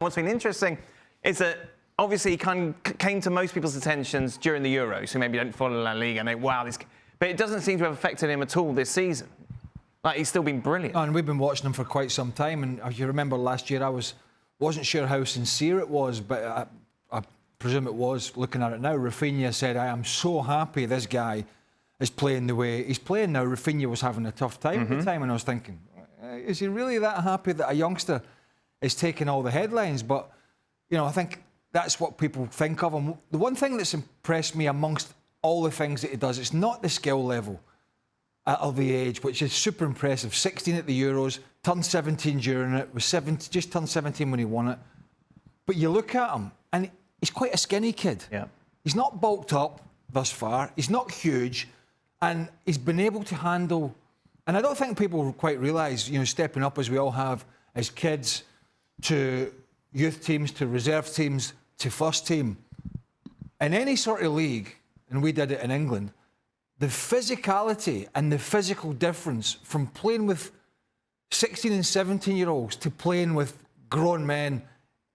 What's been interesting is that obviously he came to most people's attentions during the Euros, who maybe don't follow La Liga and they, wow, this... But it doesn't seem to have affected him at all this season. Like, he's still been brilliant. And we've been watching him for quite some time. And if you remember last year, I wasn't sure how sincere it was, but I presume it was, looking at it now. Rafinha said, I am so happy this guy is playing the way he's playing now. Rafinha was having a tough time at the time, and I was thinking, is he really that happy that a youngster is taking all the headlines? But, you know, I think that's what people think of him. The one thing that's impressed me amongst all the things that he does, it's not the skill level of the age, which is super impressive. 16 at the Euros, turned 17 during it, was just turned 17 when he won it. But you look at him, and he's quite a skinny kid. Yeah. He's not bulked up thus far. He's not huge, and he's been able to handle. And I don't think people quite realise, you know, stepping up as we all have as kids to youth teams, to reserve teams, to first team. In any sort of league, and we did it in England, the physicality and the physical difference from playing with 16 and 17-year-olds to playing with grown men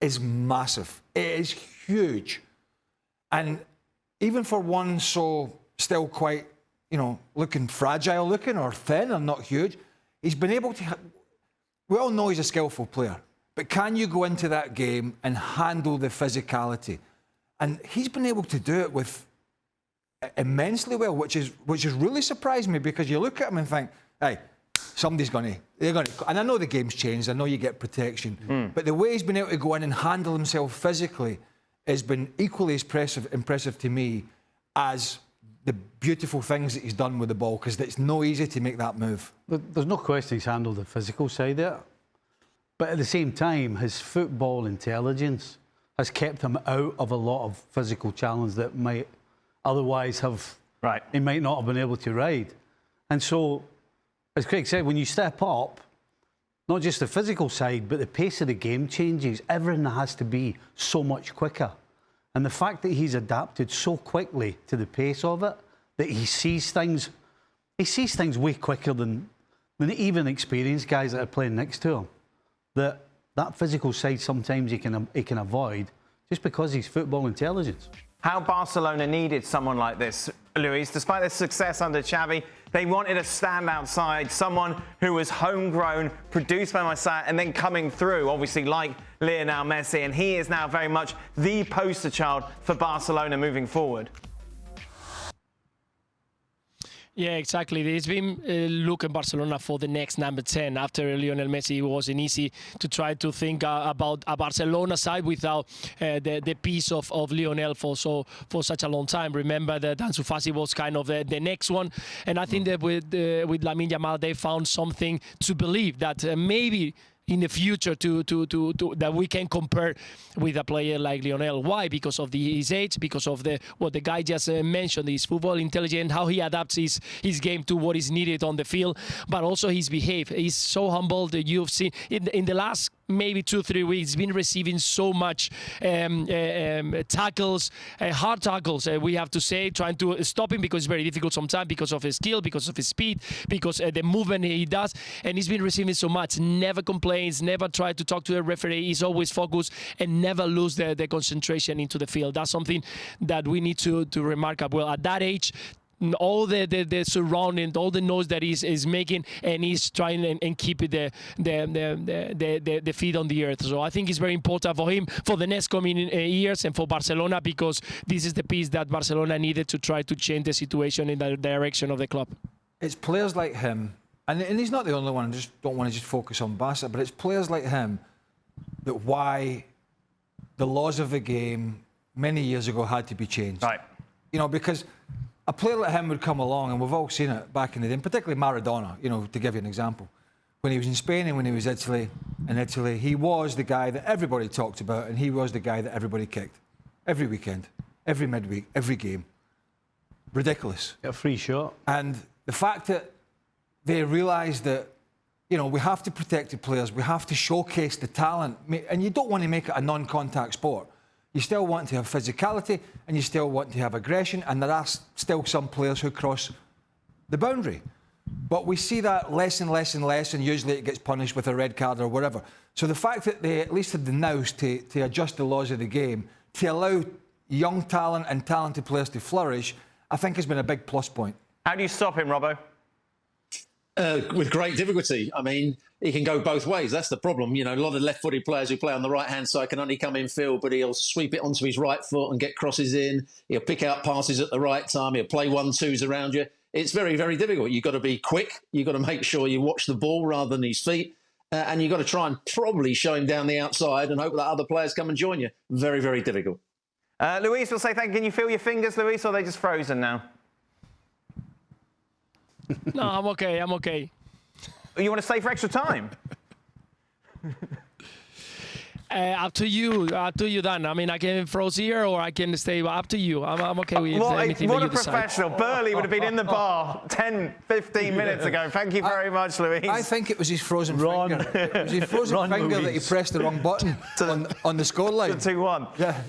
is massive. It is huge. And even for one so still quite, you know, looking fragile looking or thin and not huge, he's been able to... We all know he's a skillful player, but can you go into that game and handle the physicality? And he's been able to do it with immensely well, which has really surprised me, because you look at him and think, hey, they're going to, and I know the game's changed, I know you get protection, but the way he's been able to go in and handle himself physically has been equally as impressive to me as the beautiful things that he's done with the ball, because it's no easy to make that move. There's no question he's handled the physical side there, but at the same time, his football intelligence has kept him out of a lot of physical challenge that might otherwise have... Right. He might not have been able to ride. And so, as Craig said, when you step up, not just the physical side, but the pace of the game changes. Everything has to be so much quicker. And the fact that he's adapted so quickly to the pace of it, that he sees things way quicker than even experienced guys that are playing next to him. That physical side sometimes he can avoid just because he's football intelligence. How Barcelona needed someone like this, Luis. Despite their success under Xavi, they wanted a standout side, someone who was homegrown, produced by Messiah, and then coming through, obviously, like Lionel Messi. And he is now very much the poster child for Barcelona moving forward. Yeah, exactly. It's been looking Barcelona for the next number 10. After Lionel Messi, it wasn't easy to try to think about a Barcelona side without the piece of Lionel for such a long time. Remember that Ansu Fati was kind of the next one, and I think that with Lamine Yamal, they found something to believe that maybe in the future that we can compare with a player like Lionel. Why? Because of his age, because of what the guy just mentioned, his football intelligence, how he adapts his game to what is needed on the field, but also his behavior. He's so humble that you've seen in the last maybe 2-3 weeks, he's been receiving so much tackles, hard tackles, we have to say, trying to stop him because it's very difficult sometimes because of his skill, because of his speed, because the movement he does, and he's been receiving so much. Never complains, never try to talk to the referee. He's always focused and never lose the concentration into the field. That's something that we need to remark up. Well, at that age, all the surrounding, all the noise that he's making, and he's trying and keep the feet on the earth. So I think it's very important for him for the next coming years and for Barcelona, because this is the piece that Barcelona needed to try to change the situation in the direction of the club. It's players like him, and he's not the only one. I just don't want to just focus on Barca, but it's players like him that why the laws of the game many years ago had to be changed. Right. You know, because a player like him would come along, and we've all seen it back in the day, and particularly Maradona, you know, to give you an example. When he was in Spain and when he was in Italy, he was the guy that everybody talked about, and he was the guy that everybody kicked. Every weekend, every midweek, every game. Ridiculous. Get a free shot. And the fact that they realised that, you know, we have to protect the players, we have to showcase the talent, and you don't want to make it a non-contact sport. You still want to have physicality, and you still want to have aggression, and there are still some players who cross the boundary. But we see that less and less and less, and usually it gets punished with a red card or whatever. So the fact that they at least had the nous to adjust the laws of the game, to allow young talent and talented players to flourish, I think has been a big plus point. How do you stop him, Robbo? With great difficulty. I mean, he can go both ways. That's the problem. You know, a lot of left-footed players who play on the right-hand side can only come in field, but he'll sweep it onto his right foot and get crosses in. He'll pick out passes at the right time. He'll play 1-2s around you. It's very, very difficult. You've got to be quick. You've got to make sure you watch the ball rather than his feet. And you've got to try and probably show him down the outside and hope that other players come and join you. Very, very difficult. Luis will say thank you. Can you feel your fingers, Luis, or are they just frozen now? No, I'm okay. I'm okay. You want to stay for extra time? Up to you, Dan. I mean, I can froze here or I can stay. Up to you. I'm okay with anything what that a you decide. professional. Burley would have been in the bar 10, 15 minutes ago. Thank you very much, Luis. I think it was his frozen finger. It was his frozen finger that he pressed the wrong button on the scoreline. The 2-1. Yeah.